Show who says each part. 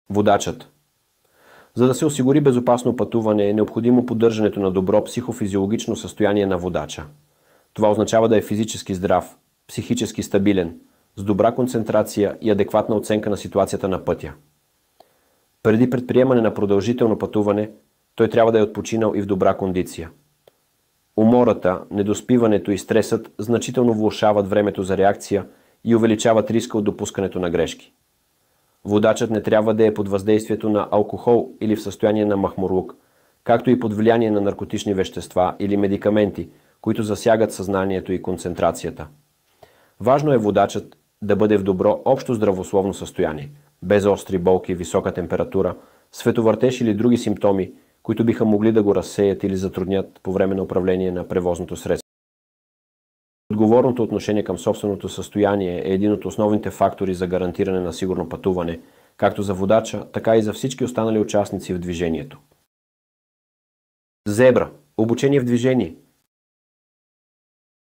Speaker 1: Водачът. За да се осигури безопасно пътуване, е необходимо поддържането на добро психофизиологично състояние на водача. Това означава да е физически здрав, психически стабилен, с добра концентрация и адекватна оценка на ситуацията на пътя. Преди предприемане на продължително пътуване, той трябва да е отпочинал и в добра кондиция. Умората, недоспиването и стресът значително влошават времето за реакция и увеличават риска от допускането на грешки. Водачът не трябва да е под въздействието на алкохол или в състояние на махмурлук, както и под влияние на наркотични вещества или медикаменти, които засягат съзнанието и концентрацията. Важно е водачът да бъде в добро общо здравословно състояние, без остри болки, висока температура, световъртеж или други симптоми, които биха могли да го разсеят или затруднят по време на управление на превозното средство. Отговорното отношение към собственото състояние е един от основните фактори за гарантиране на сигурно пътуване, както за водача, така и за всички останали участници в движението. Зебра. Обучение в движение.